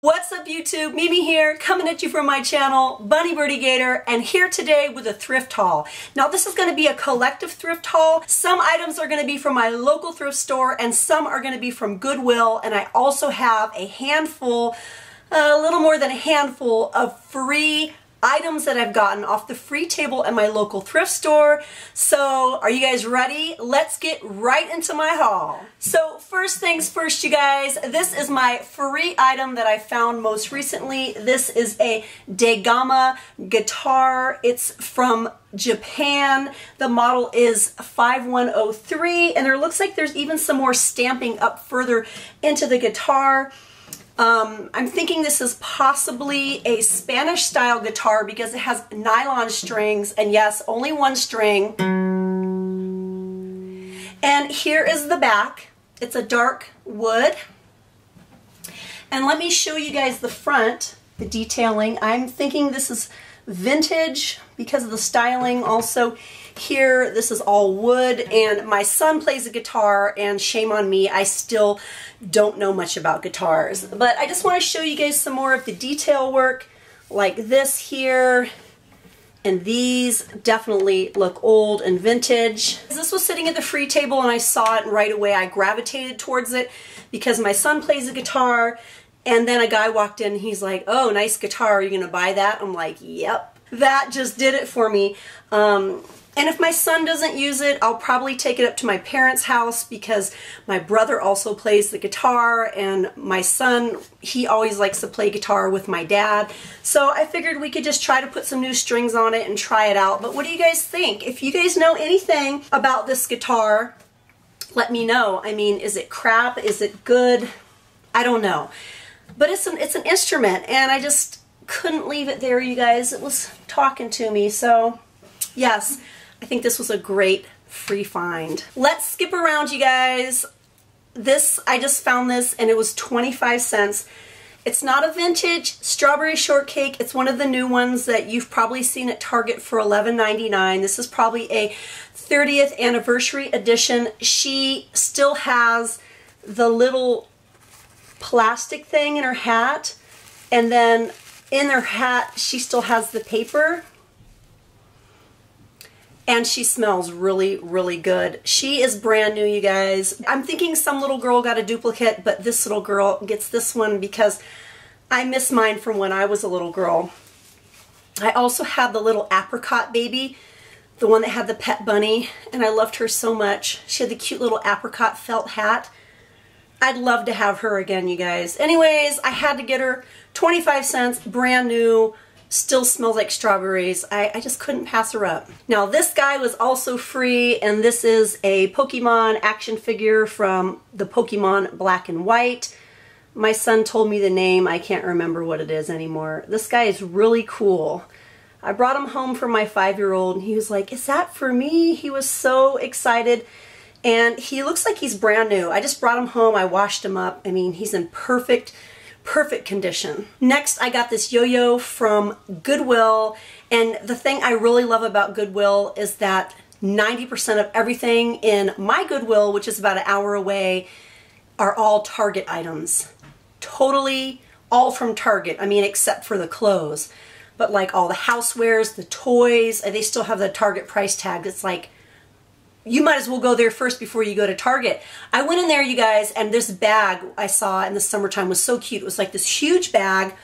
What's up YouTube? Mimi here, coming at you from my channel, Bunny Birdie Gator, and here today with a thrift haul. Now this is going to be a collective thrift haul. Some items are going to be from my local thrift store and some are going to be from Goodwill, and I also have a handful, a little more than a handful of free items that I've gotten off the free table at my local thrift store. So are you guys ready? Let's get right into my haul. So first things first, you guys, this is my free item that I found most recently. This is a Dagama guitar. It's from Japan. The model is 5103, and there looks like there's even some more stamping up further into the guitar. I'm thinking this is possibly a Spanish style guitar because it has nylon strings, and yes, only one string. And here is the back. It's a dark wood. And let me show you guys the front, the detailing. I'm thinking this is vintage because of the styling. Also here, this is all wood, and my son plays the guitar, and shame on me, I still don't know much about guitars. But I just want to show you guys some more of the detail work, like this here, and these definitely look old and vintage. This was sitting at the free table and I saw it, and right away I gravitated towards it because my son plays the guitar. And then a guy walked in and he's like, "Oh, nice guitar, are you gonna buy that?" I'm like, yep. That just did it for me. And if my son doesn't use it, I'll probably take it up to my parents' house because my brother also plays the guitar, and my son, he always likes to play guitar with my dad. So I figured we could just try to put some new strings on it and try it out. But what do you guys think? If you guys know anything about this guitar, let me know. I mean, is it crap? Is it good? I don't know. But it's an instrument, and I just couldn't leave it there, you guys. It was talking to me. So yes, I think this was a great free find. Let's skip around, you guys. I just found this and it was 25 cents. It's not a vintage strawberry shortcake. It's one of the new ones that you've probably seen at Target for $11.99. This is probably a 30th anniversary edition. She still has the little plastic thing in her hat, and then in her hat she still has the paper. And she smells really, really good. She is brand new, you guys. I'm thinking some little girl got a duplicate, but this little girl gets this one because I miss mine from when I was a little girl. I also have the little apricot baby, the one that had the pet bunny, and I loved her so much. She had the cute little apricot felt hat. I'd love to have her again, you guys. Anyways, I had to get her. 25 cents, brand new. Still smells like strawberries. I just couldn't pass her up. Now this guy was also free, and this is a Pokemon action figure from the Pokemon Black and White. My son told me the name. I can't remember what it is anymore. This guy is really cool. I brought him home for my 5-year-old, and he was like, "Is that for me?" He was so excited, and he looks like he's brand new. I just brought him home. I washed him up. I mean, he's in perfect condition. Next, I got this yo-yo from Goodwill, and the thing I really love about Goodwill is that 90% of everything in my Goodwill, which is about an hour away, are all Target items. Totally all from Target. I mean, except for the clothes. But like all the housewares, the toys, they still have the Target price tag. It's like, you might as well go there first before you go to Target. I went in there, you guys, and this bag I saw in the summertime was so cute. It was like this huge bag,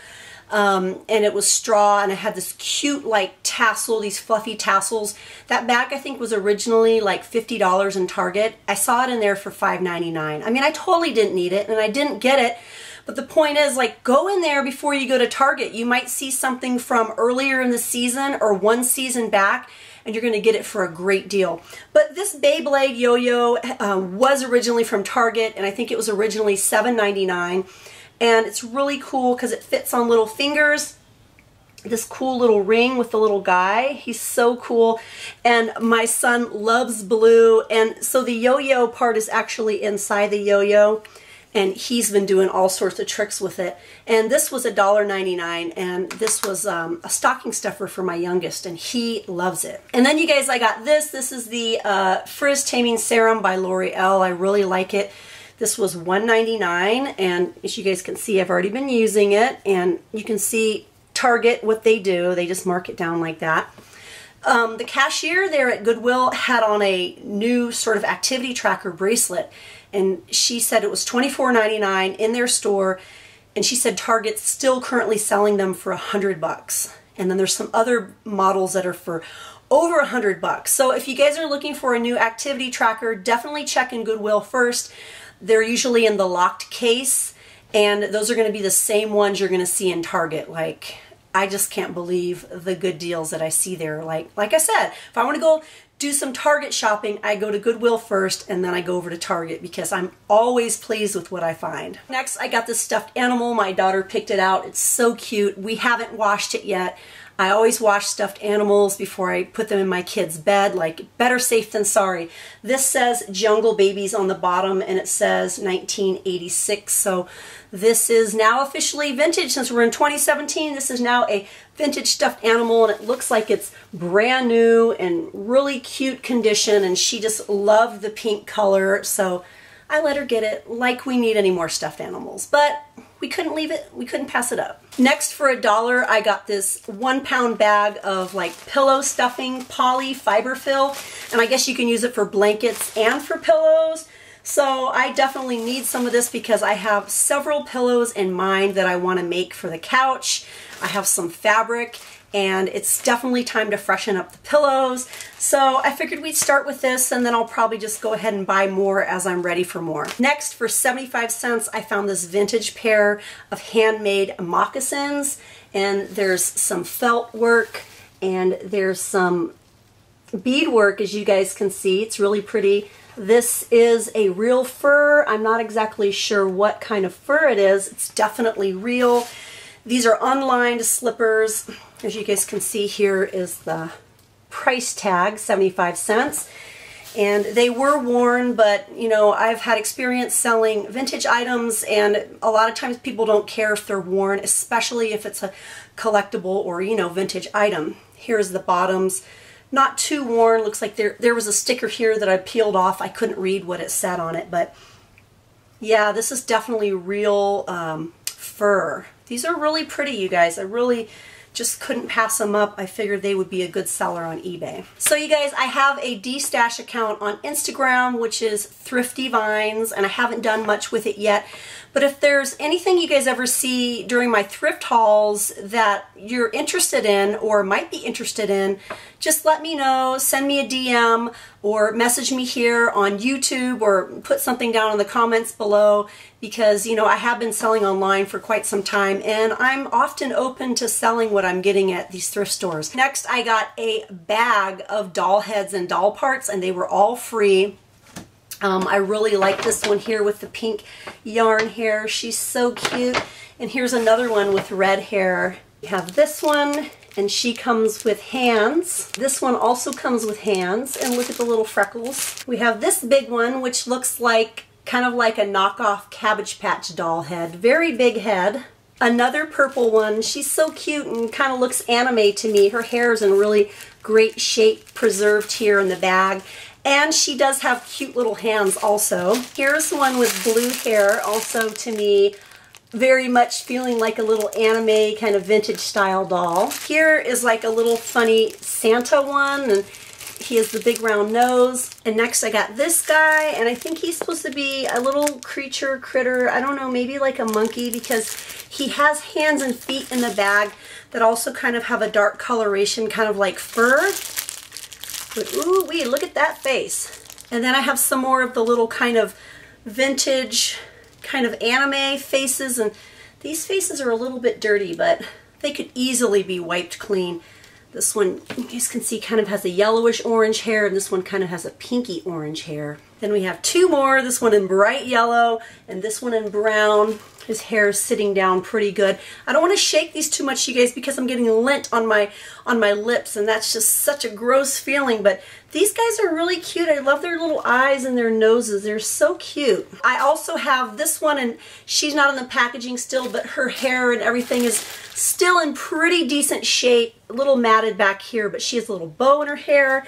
and it was straw, and it had this cute like tassel, these fluffy tassels. That bag I think was originally like $50 in Target. I saw it in there for $5.99. I mean, I totally didn't need it, and I didn't get it. But the point is, like, go in there before you go to Target. You might see something from earlier in the season or one season back, and you're going to get it for a great deal. But this Beyblade yo-yo was originally from Target, and I think it was originally $7.99. And it's really cool because it fits on little fingers. This cool little ring with the little guy. He's so cool. And my son loves blue, and so the yo-yo part is actually inside the yo-yo. And he's been doing all sorts of tricks with it. And this was $1.99, and this was a stocking stuffer for my youngest, and he loves it. And then you guys, I got this. This is the Frizz Taming Serum by L'Oreal. I really like it. This was $1.99, and as you guys can see, I've already been using it, and you can see Target, what they do. They just mark it down like that. The cashier there at Goodwill had on a new sort of activity tracker bracelet, and she said it was $24.99 in their store, and she said Target's still currently selling them for $100. And then there's some other models that are for over $100. So if you guys are looking for a new activity tracker, definitely check in Goodwill first. They're usually in the locked case, and those are going to be the same ones you're going to see in Target. Like, I just can't believe the good deals that I see there. Like I said, if I want to go do some Target shopping, I go to Goodwill first, and then I go over to Target because I'm always pleased with what I find. Next, I got this stuffed animal. My daughter picked it out. It's so cute. We haven't washed it yet. I always wash stuffed animals before I put them in my kids' bed, like better safe than sorry. This says Jungle Babies on the bottom, and it says 1986. So this is now officially vintage. Since we're in 2017, this is now a vintage stuffed animal, and it looks like it's brand new and really cute condition, and she just loved the pink color, so I let her get it. Like we need any more stuffed animals, but we couldn't leave it, we couldn't pass it up. Next, for $1, I got this 1 pound bag of like pillow stuffing, poly fiber fill, and I guess you can use it for blankets and for pillows. So I definitely need some of this because I have several pillows in mind that I want to make for the couch. I have some fabric, and it's definitely time to freshen up the pillows. So I figured we'd start with this, and then I'll probably just go ahead and buy more as I'm ready for more. Next, for 75 cents, I found this vintage pair of handmade moccasins, and there's some felt work, and there's some beadwork, as you guys can see. It's really pretty. This is a real fur. I'm not exactly sure what kind of fur it is. It's definitely real. These are unlined slippers. As you guys can see, here is the price tag, 75 cents. And they were worn, but you know, I've had experience selling vintage items, and a lot of times people don't care if they're worn, especially if it's a collectible or, you know, vintage item. Here's the bottoms. Not too worn. Looks like there was a sticker here that I peeled off. I couldn't read what it said on it, but yeah, this is definitely real fur. These are really pretty, you guys. I really just couldn't pass them up. I figured they would be a good seller on eBay. So you guys, I have a DStash account on Instagram, which is Thrifty Vines, and I haven't done much with it yet. But if there's anything you guys ever see during my thrift hauls that you're interested in or might be interested in, just let me know, send me a DM, or message me here on YouTube, or put something down in the comments below, because, you know, I have been selling online for quite some time, and I'm often open to selling what I'm getting at these thrift stores. Next, I got a bag of doll heads and doll parts, and they were all free. I really like this one here with the pink yarn hair. She's so cute. And here's another one with red hair. We have this one, and she comes with hands. This one also comes with hands, and look at the little freckles. We have this big one, which looks like kind of like a knockoff Cabbage Patch doll head. Very big head. Another purple one. She's so cute and kind of looks anime to me. Her hair is in really great shape, preserved here in the bag. And she does have cute little hands also. Here's one with blue hair, also to me very much feeling like a little anime kind of vintage style doll. Here is like a little funny Santa one, and he has the big round nose. And next I got this guy, and I think he's supposed to be a little creature, critter, I don't know, maybe like a monkey, because he has hands and feet in the bag that also kind of have a dark coloration, kind of like fur. But ooh wee, look at that face. And then I have some more of the little kind of vintage, kind of anime faces, and these faces are a little bit dirty, but they could easily be wiped clean. This one, you guys can see, kind of has a yellowish orange hair, and this one kind of has a pinky orange hair. Then we have two more, this one in bright yellow and this one in brown. His hair is sitting down pretty good. I don't want to shake these too much, you guys, because I'm getting lint on my lips, and that's just such a gross feeling. But these guys are really cute. I love their little eyes and their noses. They're so cute. I also have this one, and she's not in the packaging still, but her hair and everything is still in pretty decent shape. A little matted back here, but she has a little bow in her hair.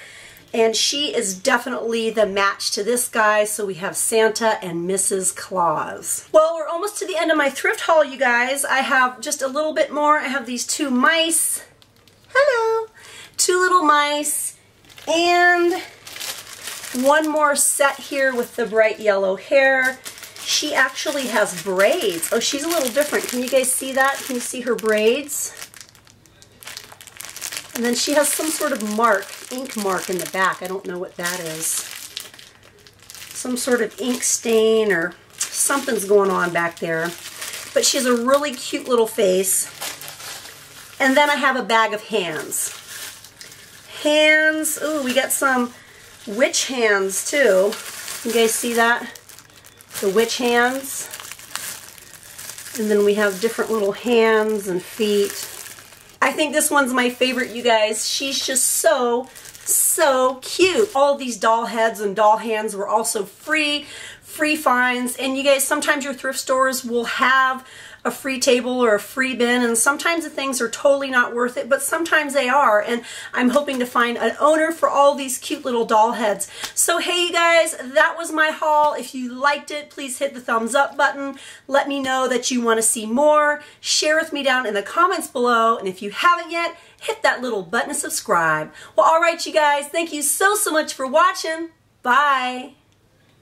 And she is definitely the match to this guy, so we have Santa and Mrs. Claus. Well, we're almost to the end of my thrift haul, you guys. I have just a little bit more. I have these 2 mice. Hello. 2 little mice. And one more set here with the bright yellow hair. She actually has braids. Oh, she's a little different. Can you guys see that? Can you see her braids? And then she has some sort of mark, ink mark in the back. I don't know what that is. Some sort of ink stain or something's going on back there. But she has a really cute little face. And then I have a bag of hands. Hands. Ooh, we got some witch hands too. You guys see that? The witch hands. And then we have different little hands and feet. I think this one's my favorite, you guys. She's just so cute. All these doll heads and doll hands were also free finds. And you guys, sometimes your thrift stores will have a free table or a free bin, and sometimes the things are totally not worth it, but sometimes they are, and I'm hoping to find an owner for all these cute little doll heads. So hey you guys, that was my haul. If you liked it, please hit the thumbs up button. Let me know that you want to see more. Share with me down in the comments below, and if you haven't yet, hit that little button to subscribe. Well, alright you guys, thank you so much for watching. Bye!